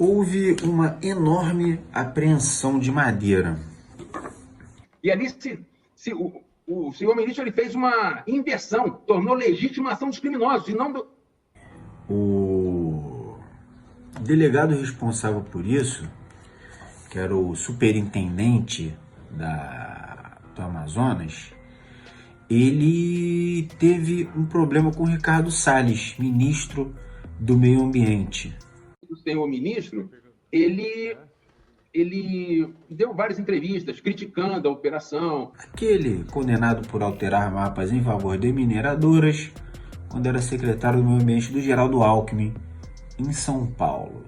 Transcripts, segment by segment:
Houve uma enorme apreensão de madeira. E ali, se o senhor ministro ele fez uma inversão, tornou legítima a ação dos criminosos, e não do... O delegado responsável por isso, que era o superintendente do Amazonas, ele teve um problema com o Ricardo Salles, ministro do Meio Ambiente. O senhor ministro, ele deu várias entrevistas criticando a operação. Aquele condenado por alterar mapas em favor de mineradoras, quando era secretário do Meio Ambiente do Geraldo Alckmin, em São Paulo.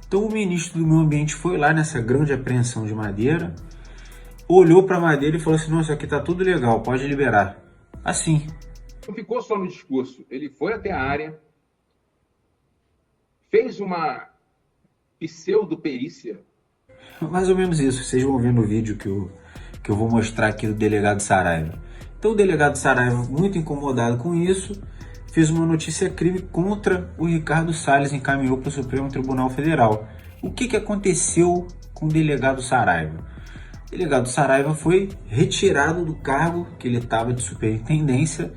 Então o ministro do Meio Ambiente foi lá nessa grande apreensão de madeira, olhou para a madeira e falou assim: nossa, aqui tá tudo legal, pode liberar. Assim. Não ficou só no discurso, ele foi até a área, fez uma pseudo-perícia. Mais ou menos isso, vocês vão ver no vídeo que eu vou mostrar aqui do delegado Saraiva. Então o delegado Saraiva, muito incomodado com isso, fez uma notícia-crime contra o Ricardo Salles e encaminhou para o Supremo Tribunal Federal. O que aconteceu com o delegado Saraiva? O delegado Saraiva foi retirado do cargo que ele estava de superintendência,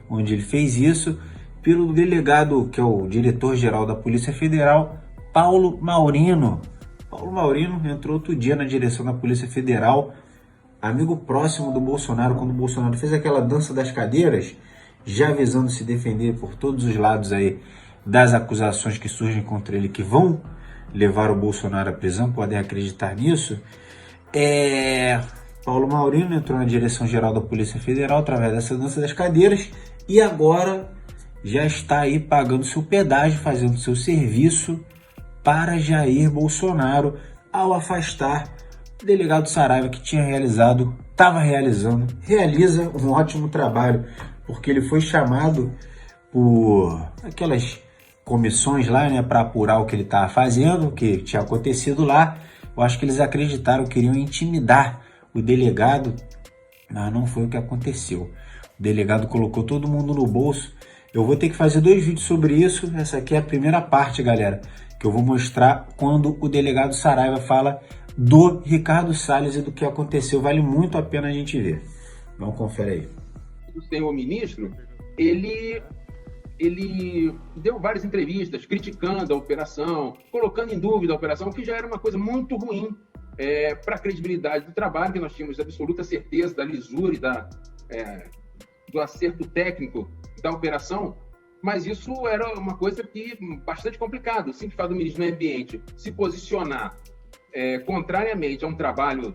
onde ele fez isso, pelo delegado, que é o diretor-geral da Polícia Federal, Paulo Maurino. Paulo Maurino entrou outro dia na direção da Polícia Federal, amigo próximo do Bolsonaro, quando o Bolsonaro fez aquela dança das cadeiras, já visando se defender por todos os lados aí das acusações que surgem contra ele, que vão levar o Bolsonaro à prisão, podem acreditar nisso. Paulo Maurino entrou na direção-geral da Polícia Federal através dessa dança das cadeiras e agora já está aí pagando seu pedágio, fazendo seu serviço para Jair Bolsonaro, ao afastar o delegado Saraiva, que realiza um ótimo trabalho, porque ele foi chamado por aquelas comissões lá, né, para apurar o que ele estava fazendo, o que tinha acontecido lá. Eu acho que eles acreditaram, queriam intimidar o delegado, mas não foi o que aconteceu. O delegado colocou todo mundo no bolso. Eu vou ter que fazer 2 vídeos sobre isso. Essa aqui é a primeira parte, galera, que eu vou mostrar quando o delegado Saraiva fala do Ricardo Salles e do que aconteceu. Vale muito a pena a gente ver. Vamos conferir aí. O senhor ministro, ele deu várias entrevistas criticando a operação, colocando em dúvida a operação, que já era uma coisa muito ruim para a credibilidade do trabalho, que nós tínhamos absoluta certeza da lisura e do acerto técnico da operação, mas isso era uma coisa que bastante complicado. Assim que faz o ministro do Meio Ambiente se posicionar contrariamente a um trabalho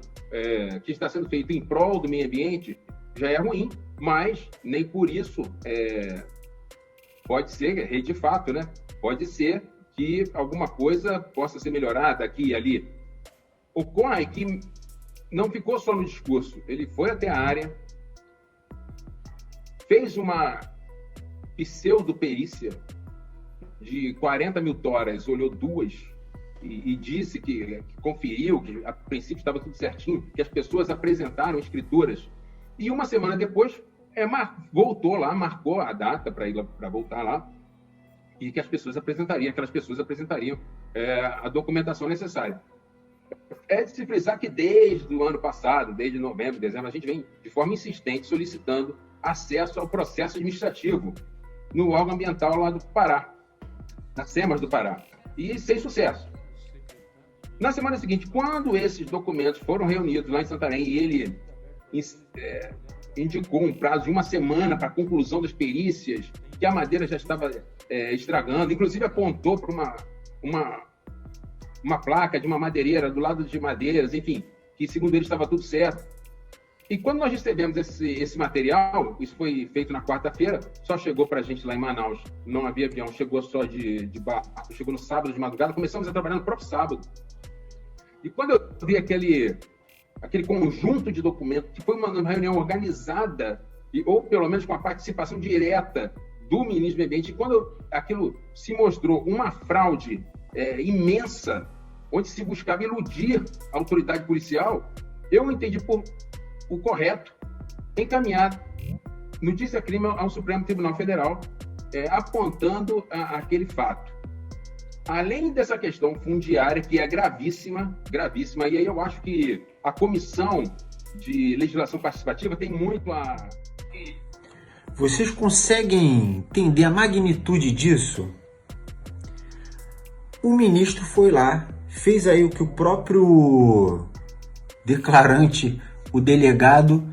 que está sendo feito em prol do meio ambiente, já é ruim, mas nem por isso pode ser, de fato, né? Pode ser que alguma coisa possa ser melhorada aqui e ali. Ocorre que não ficou só no discurso, ele foi até a área, fez uma pseudo-perícia de 40 mil toras, olhou 2 e disse que conferiu, que a princípio estava tudo certinho, que as pessoas apresentaram escrituras. E uma semana depois, voltou lá, marcou a data para voltar lá, e que aquelas pessoas apresentariam a documentação necessária. É de se frisar que desde o ano passado, desde novembro, dezembro, a gente vem de forma insistente solicitando acesso ao processo administrativo no órgão ambiental lá do Pará, na SEMAS do Pará, e sem sucesso. Na semana seguinte, quando esses documentos foram reunidos lá em Santarém e ele indicou um prazo de 1 semana para a conclusão das perícias, que a madeira já estava estragando, inclusive apontou para uma placa de uma madeireira do lado de madeiras, enfim, que segundo ele estava tudo certo. E quando nós recebemos esse material, isso foi feito na quarta-feira, só chegou para a gente lá em Manaus, não havia avião, chegou só de barco, chegou no sábado de madrugada, começamos a trabalhar no próprio sábado. E quando eu vi aquele conjunto de documentos, que foi uma reunião organizada, ou pelo menos com a participação direta do ministro do Meio Ambiente, e quando aquilo se mostrou uma fraude imensa, onde se buscava iludir a autoridade policial, eu entendi por o correto encaminhar notícia-crime ao Supremo Tribunal Federal apontando aquele fato. Além dessa questão fundiária, que é gravíssima, gravíssima, e aí eu acho que a Comissão de Legislação Participativa tem muito a... Vocês conseguem entender a magnitude disso? O ministro foi lá, fez aí o que o próprio declarante, o delegado,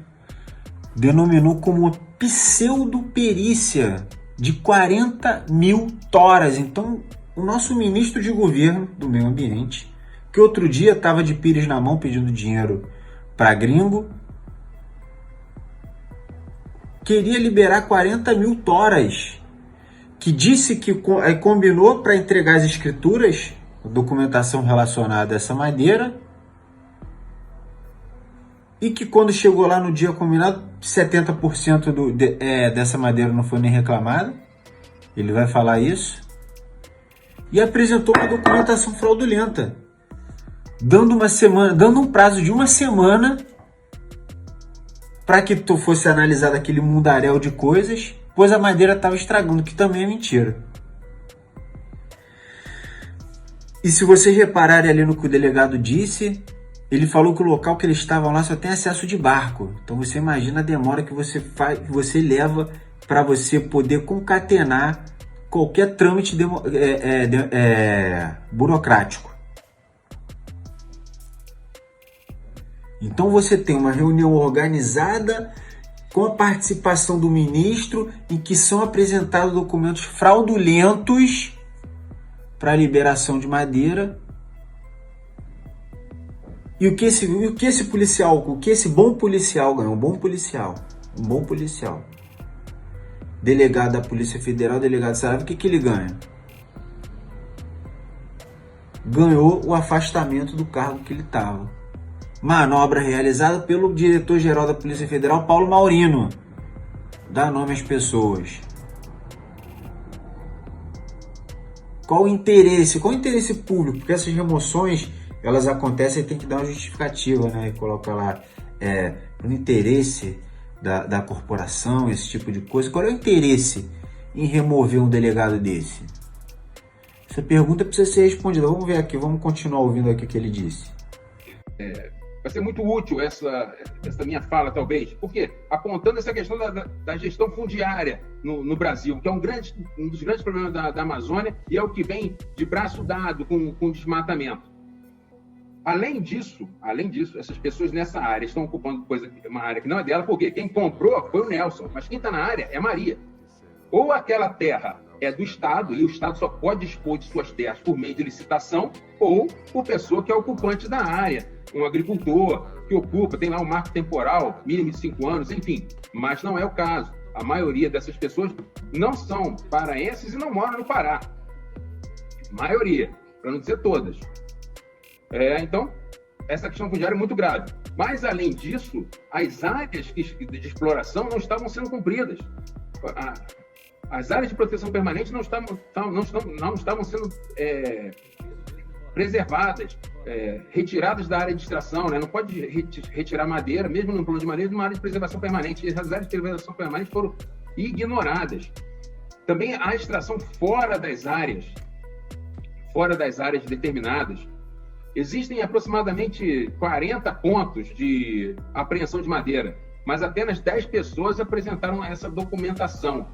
denominou como pseudoperícia de 40 mil toras. Então, o nosso ministro de governo do meio ambiente, que outro dia estava de pires na mão pedindo dinheiro para gringo, queria liberar 40 mil toras, que disse que combinou para entregar as escrituras, a documentação relacionada a essa madeira, e que quando chegou lá no dia combinado, 70% dessa madeira não foi nem reclamada. Ele vai falar isso. E apresentou uma documentação fraudulenta, dando um prazo de uma semana para que fosse analisado aquele mundaréu de coisas, pois a madeira estava estragando, que também é mentira. E se vocês repararem ali no que o delegado disse, ele falou que o local que eles estavam lá só tem acesso de barco. Então você imagina a demora que você leva para você poder concatenar qualquer trâmite burocrático. Então você tem uma reunião organizada com a participação do ministro, em que são apresentados documentos fraudulentos para liberação de madeira. E o que esse bom policial ganhou? Um bom policial. Delegado da Polícia Federal, delegado de Saraiva, o que ele ganha? Ganhou o afastamento do cargo que ele estava. Manobra realizada pelo diretor-geral da Polícia Federal, Paulo Maurino. Dá nome às pessoas. Qual o interesse? Qual o interesse público? Porque essas remoções, elas acontecem e tem que dar uma justificativa, né? E coloca lá, o interesse da corporação, esse tipo de coisa. Qual é o interesse em remover um delegado desse? Essa pergunta precisa ser respondida. Vamos ver aqui, vamos continuar ouvindo aqui o que ele disse. Vai ser muito útil essa minha fala, talvez, porque apontando essa questão da gestão fundiária no Brasil, que é um dos grandes problemas da Amazônia e é o que vem de braço dado com o desmatamento. Além disso, essas pessoas nessa área estão ocupando uma área que não é dela, porque quem comprou foi o Nelson, mas quem está na área é a Maria. Ou aquela terra é do Estado, e o Estado só pode dispor de suas terras por meio de licitação, ou por pessoa que é ocupante da área, um agricultor que ocupa, tem lá um marco temporal, mínimo de 5 anos, enfim. Mas não é o caso. A maioria dessas pessoas não são paraenses e não moram no Pará. Maioria, para não dizer todas. Então, essa questão fundiária é muito grave. Mas, além disso, as áreas de exploração não estavam sendo cumpridas. As áreas de proteção permanente não estavam sendo preservadas, retiradas da área de extração, né? Não pode retirar madeira, mesmo no plano de madeira, de uma área de preservação permanente. E as áreas de preservação permanente foram ignoradas. Também a extração fora das áreas determinadas. Existem aproximadamente 40 pontos de apreensão de madeira, mas apenas 10 pessoas apresentaram essa documentação.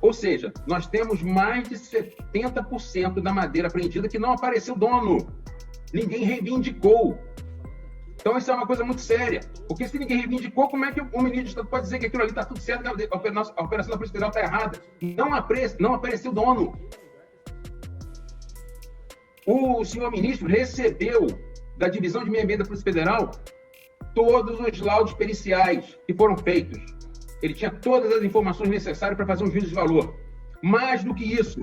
Ou seja, nós temos mais de 70% da madeira apreendida que não apareceu dono. Ninguém reivindicou. Então, isso é uma coisa muito séria. Porque se ninguém reivindicou, como é que o ministro do Estado pode dizer que aquilo ali está tudo certo, que a operação da Polícia Federal está errada? Não apareceu dono. O senhor ministro recebeu da Divisão de Meio Ambiente da Polícia Federal todos os laudos periciais que foram feitos. Ele tinha todas as informações necessárias para fazer um juízo de valor. Mais do que isso,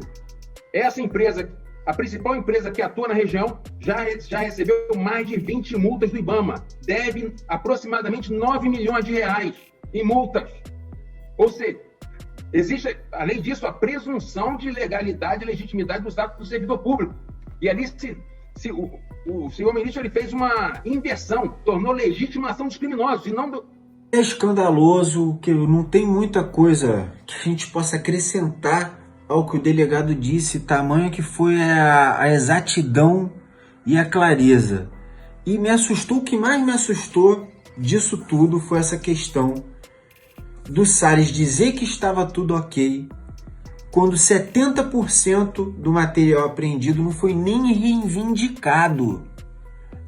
essa empresa, a principal empresa que atua na região, já recebeu mais de 20 multas do IBAMA. Deve aproximadamente 9 milhões de reais em multas. Ou seja, existe, além disso, a presunção de legalidade e legitimidade dos atos do servidor público. E ali, o senhor ministro ele fez uma inversão, tornou legitimação dos criminosos, e não É escandaloso, que não tem muita coisa que a gente possa acrescentar ao que o delegado disse, tamanho que foi a exatidão e a clareza. E me assustou, o que mais me assustou disso tudo foi essa questão do Salles dizer que estava tudo ok, quando 70% do material apreendido não foi nem reivindicado.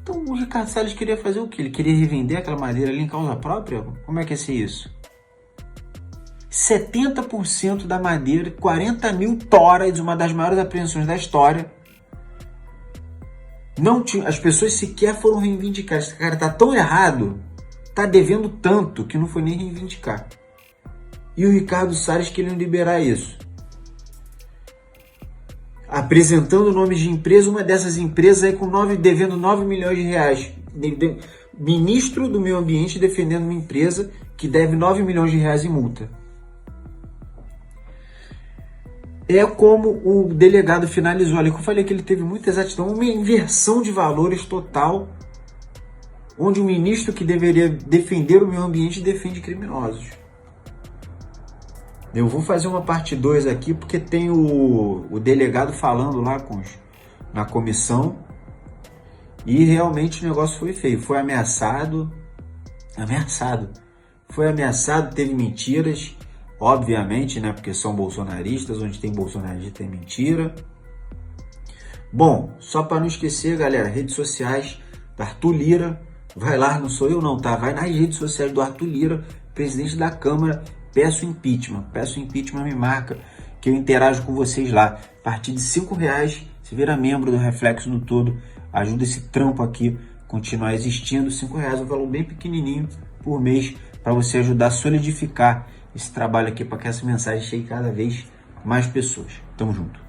Então o Ricardo Salles queria fazer o quê? Ele queria revender aquela madeira ali em causa própria? Como é que ia ser isso? 70% da madeira, 40 mil toras, uma das maiores apreensões da história. Não tinha, as pessoas sequer foram reivindicar. Esse cara tá tão errado, tá devendo tanto que não foi nem reivindicar. E o Ricardo Salles querendo liberar isso. Apresentando nomes de empresa, uma dessas empresas aí devendo 9 milhões de reais. Ministro do Meio Ambiente defendendo uma empresa que deve 9 milhões de reais em multa. É como o delegado finalizou ali, que eu falei que ele teve muita exatidão, uma inversão de valores total, onde o ministro que deveria defender o meio ambiente defende criminosos. Eu vou fazer uma parte 2 aqui, porque tem o delegado falando lá na comissão, e realmente o negócio foi feio, foi ameaçado, teve mentiras, obviamente, né, porque são bolsonaristas, onde tem bolsonarista tem mentira. Bom, só para não esquecer, galera, redes sociais do Arthur Lira, vai lá, não sou eu não, tá? Vai nas redes sociais do Arthur Lira, presidente da Câmara, peço impeachment, me marca, que eu interajo com vocês lá. A partir de R$5, você vira membro do Reflexo no Todo, ajuda esse trampo aqui continuar existindo. R$5 é um valor bem pequenininho por mês, para você ajudar a solidificar esse trabalho aqui, para que essa mensagem chegue cada vez mais pessoas. Tamo junto.